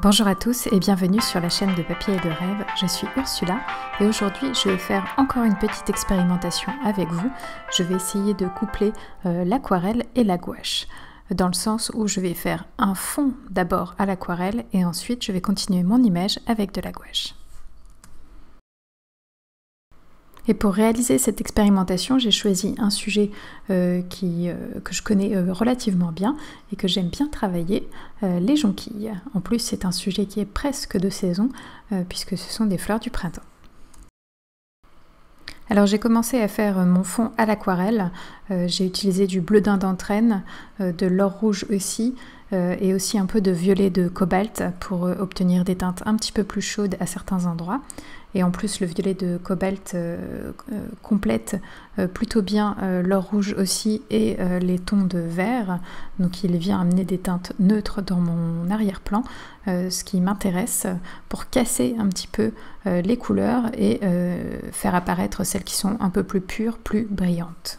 Bonjour à tous et bienvenue sur la chaîne de Papier et de Rêve, je suis Ursula et aujourd'hui je vais faire encore une petite expérimentation avec vous. Je vais essayer de coupler l'aquarelle et la gouache, dans le sens où je vais faire un fond d'abord à l'aquarelle et ensuite je vais continuer mon image avec de la gouache. Et pour réaliser cette expérimentation, j'ai choisi un sujet que je connais relativement bien et que j'aime bien travailler, les jonquilles. En plus, c'est un sujet qui est presque de saison puisque ce sont des fleurs du printemps. Alors j'ai commencé à faire mon fond à l'aquarelle. J'ai utilisé du bleu d'Indentrène, de l'or rouge aussi, et aussi un peu de violet de cobalt pour obtenir des teintes un petit peu plus chaudes à certains endroits. Et en plus le violet de cobalt complète plutôt bien l'or rouge aussi et les tons de vert. Donc il vient amener des teintes neutres dans mon arrière-plan, ce qui m'intéresse pour casser un petit peu les couleurs et faire apparaître celles qui sont un peu plus pures, plus brillantes.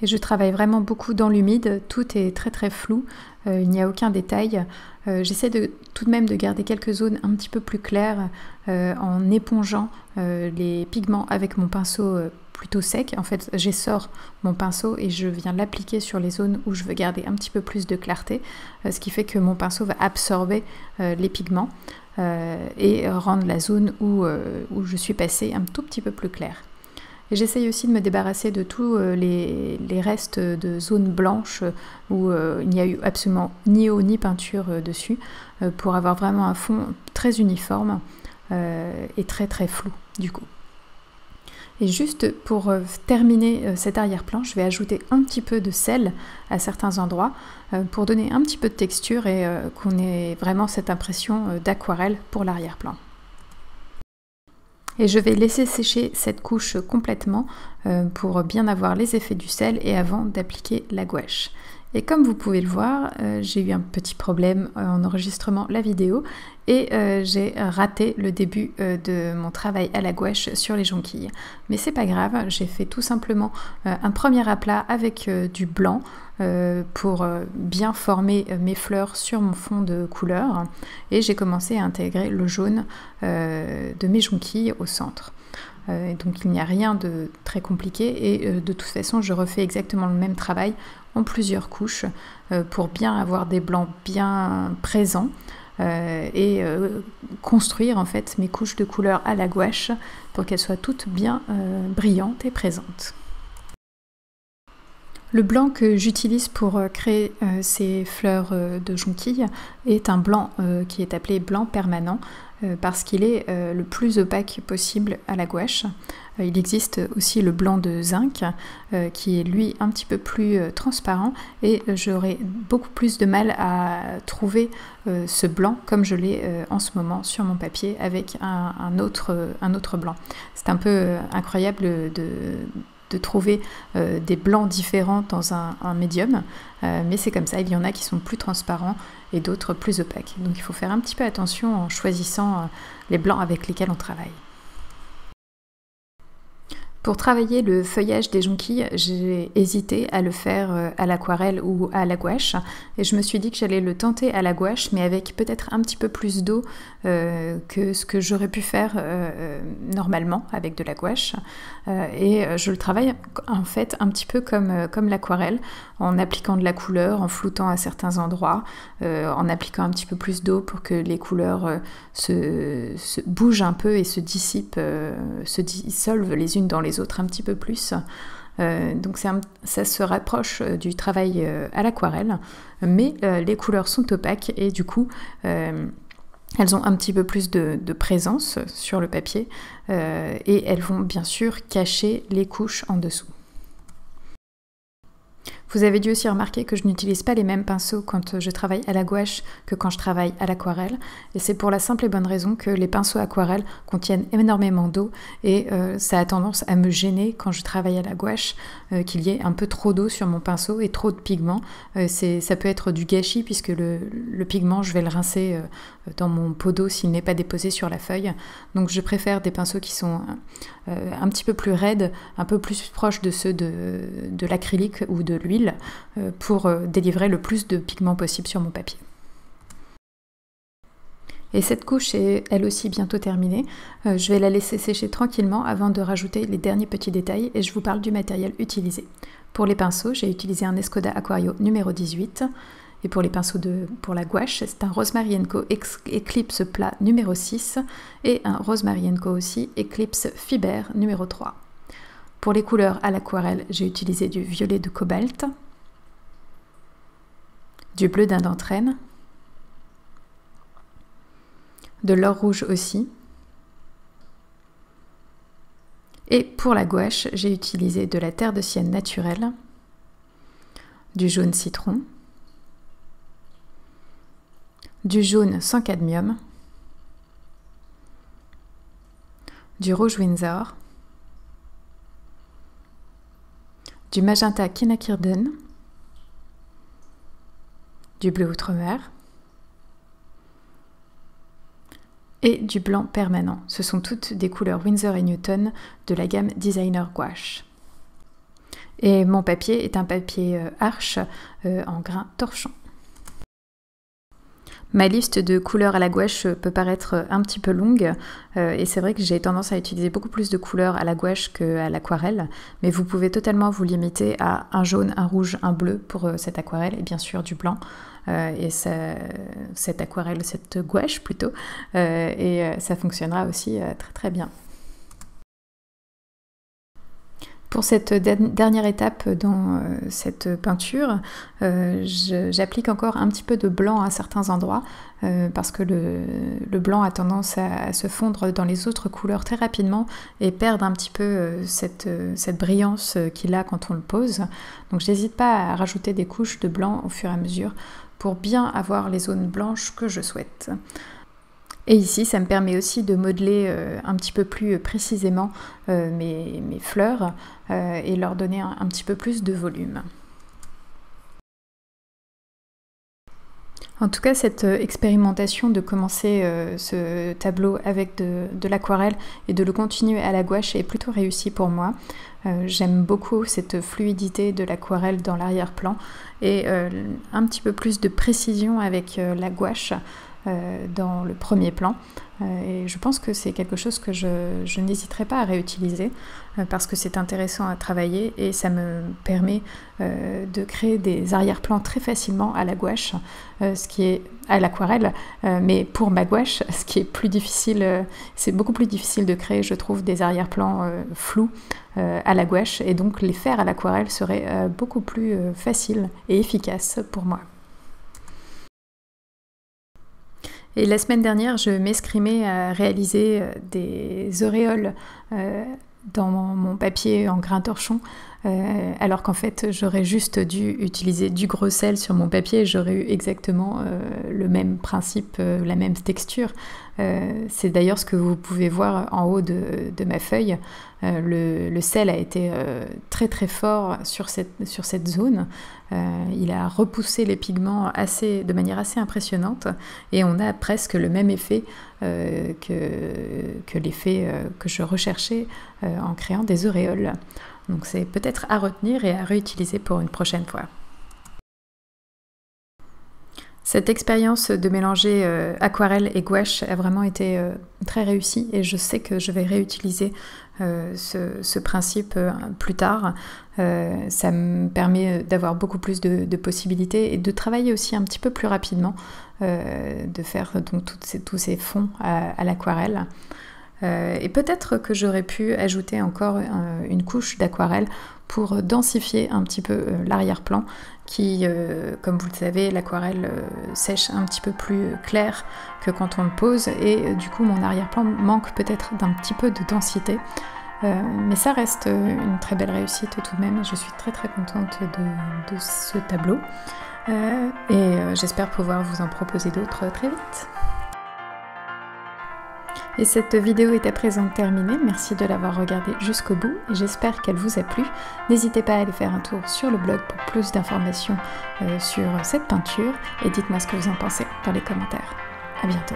Et je travaille vraiment beaucoup dans l'humide, tout est très très flou, il n'y a aucun détail. J'essaie tout de même de garder quelques zones un petit peu plus claires en épongeant les pigments avec mon pinceau plutôt sec. En fait, j'essore mon pinceau et je viens l'appliquer sur les zones où je veux garder un petit peu plus de clarté, ce qui fait que mon pinceau va absorber les pigments et rendre la zone où je suis passée un tout petit peu plus claire. Et j'essaye aussi de me débarrasser de tous les restes de zones blanches où il n'y a eu absolument ni eau ni peinture dessus pour avoir vraiment un fond très uniforme et très très flou du coup. Et juste pour terminer cet arrière-plan, je vais ajouter un petit peu de sel à certains endroits pour donner un petit peu de texture et qu'on ait vraiment cette impression d'aquarelle pour l'arrière-plan. Et je vais laisser sécher cette couche complètement pour bien avoir les effets du sel et avant d'appliquer la gouache. Et comme vous pouvez le voir, j'ai eu un petit problème en enregistrement la vidéo et j'ai raté le début de mon travail à la gouache sur les jonquilles. Mais c'est pas grave, j'ai fait tout simplement un premier aplat avec du blanc pour bien former mes fleurs sur mon fond de couleur et j'ai commencé à intégrer le jaune de mes jonquilles au centre. Donc il n'y a rien de très compliqué et de toute façon je refais exactement le même travail en plusieurs couches pour bien avoir des blancs bien présents et construire en fait mes couches de couleur à la gouache pour qu'elles soient toutes bien brillantes et présentes. Le blanc que j'utilise pour créer ces fleurs de jonquilles est un blanc qui est appelé blanc permanent parce qu'il est le plus opaque possible à la gouache. Il existe aussi le blanc de zinc qui est lui un petit peu plus transparent et j'aurai beaucoup plus de mal à trouver ce blanc comme je l'ai en ce moment sur mon papier avec un autre blanc. C'est un peu incroyable de trouver des blancs différents dans un médium, mais c'est comme ça, il y en a qui sont plus transparents et d'autres plus opaques. Donc il faut faire un petit peu attention en choisissant les blancs avec lesquels on travaille. Pour travailler le feuillage des jonquilles, j'ai hésité à le faire à l'aquarelle ou à la gouache et je me suis dit que j'allais le tenter à la gouache mais avec peut-être un petit peu plus d'eau que ce que j'aurais pu faire normalement avec de la gouache et je le travaille en fait un petit peu comme l'aquarelle en appliquant de la couleur, en floutant à certains endroits, en appliquant un petit peu plus d'eau pour que les couleurs se bougent un peu et se dissipent, se dissolvent les unes dans les autres un petit peu plus. Donc ça se rapproche du travail à l'aquarelle, mais les couleurs sont opaques et du coup elles ont un petit peu plus de présence sur le papier et elles vont bien sûr cacher les couches en dessous. Vous avez dû aussi remarquer que je n'utilise pas les mêmes pinceaux quand je travaille à la gouache que quand je travaille à l'aquarelle. Et c'est pour la simple et bonne raison que les pinceaux aquarelles contiennent énormément d'eau et ça a tendance à me gêner quand je travaille à la gouache, qu'il y ait un peu trop d'eau sur mon pinceau et trop de pigments. Ça peut être du gâchis puisque le pigment, je vais le rincer dans mon pot d'eau s'il n'est pas déposé sur la feuille. Donc je préfère des pinceaux qui sont un petit peu plus raides, un peu plus proches de ceux de l'acrylique ou de l'huile. l'huile pour délivrer le plus de pigments possible sur mon papier. Et cette couche est elle aussi bientôt terminée. Je vais la laisser sécher tranquillement avant de rajouter les derniers petits détails et je vous parle du matériel utilisé. Pour les pinceaux, j'ai utilisé un Escoda Aquario numéro 18. Et pour les pinceaux pour la gouache, c'est un Rosemary & Co Eclipse plat numéro 6 et un Rosemary & Co aussi Eclipse Fiber numéro 3. Pour les couleurs à l'aquarelle, j'ai utilisé du violet de cobalt, du bleu dinde d'entraîne, de l'or rouge aussi. Et pour la gouache, j'ai utilisé de la terre de sienne naturelle, du jaune citron, du jaune sans cadmium, du rouge Winsor, du magenta Kinakirden, du bleu outre-mer et du blanc permanent. Ce sont toutes des couleurs Winsor & Newton de la gamme Designer Gouache. Et mon papier est un papier Arches en grain torchon. Ma liste de couleurs à la gouache peut paraître un petit peu longue et c'est vrai que j'ai tendance à utiliser beaucoup plus de couleurs à la gouache qu'à l'aquarelle, mais vous pouvez totalement vous limiter à un jaune, un rouge, un bleu pour cette aquarelle et bien sûr du blanc et cette aquarelle, cette gouache plutôt, et ça fonctionnera aussi très très bien. Pour cette dernière étape dans cette peinture, j'applique encore un petit peu de blanc à certains endroits parce que le blanc a tendance à se fondre dans les autres couleurs très rapidement et perdre un petit peu cette brillance qu'il a quand on le pose. Donc je n'hésite pas à rajouter des couches de blanc au fur et à mesure pour bien avoir les zones blanches que je souhaite. Et ici, ça me permet aussi de modeler un petit peu plus précisément mes fleurs et leur donner un petit peu plus de volume. En tout cas, cette expérimentation de commencer ce tableau avec de l'aquarelle et de le continuer à la gouache est plutôt réussie pour moi. J'aime beaucoup cette fluidité de l'aquarelle dans l'arrière-plan et un petit peu plus de précision avec la gouache dans le premier plan. Et je pense que c'est quelque chose que je n'hésiterai pas à réutiliser parce que c'est intéressant à travailler et ça me permet de créer des arrière-plans très facilement à la gouache, ce qui est à l'aquarelle, mais pour ma gouache, ce qui est plus difficile, c'est beaucoup plus difficile de créer, je trouve, des arrière-plans flous à la gouache, et donc les faire à l'aquarelle serait beaucoup plus facile et efficace pour moi. Et la semaine dernière, je m'escrimais à réaliser des auréoles dans mon papier en grain torchon, alors qu'en fait, j'aurais juste dû utiliser du gros sel sur mon papier, j'aurais eu exactement le même principe, la même texture. C'est d'ailleurs ce que vous pouvez voir en haut de ma feuille. Le sel a été très très fort sur cette zone. Il a repoussé les pigments de manière assez impressionnante et on a presque le même effet que l'effet que je recherchais en créant des auréoles. Donc c'est peut-être à retenir et à réutiliser pour une prochaine fois. Cette expérience de mélanger aquarelle et gouache a vraiment été très réussie et je sais que je vais réutiliser ce principe plus tard. Ça me permet d'avoir beaucoup plus de possibilités et de travailler aussi un petit peu plus rapidement, de faire donc tous ces fonds à l'aquarelle. Et peut-être que j'aurais pu ajouter encore une couche d'aquarelle pour densifier un petit peu l'arrière-plan qui, comme vous le savez, l'aquarelle sèche un petit peu plus clair que quand on le pose et du coup mon arrière-plan manque peut-être d'un petit peu de densité. Mais ça reste une très belle réussite tout de même et je suis très très contente de ce tableau et j'espère pouvoir vous en proposer d'autres très vite. Et cette vidéo est à présent terminée, merci de l'avoir regardée jusqu'au bout et j'espère qu'elle vous a plu. N'hésitez pas à aller faire un tour sur le blog pour plus d'informations sur cette peinture et dites-moi ce que vous en pensez dans les commentaires. À bientôt.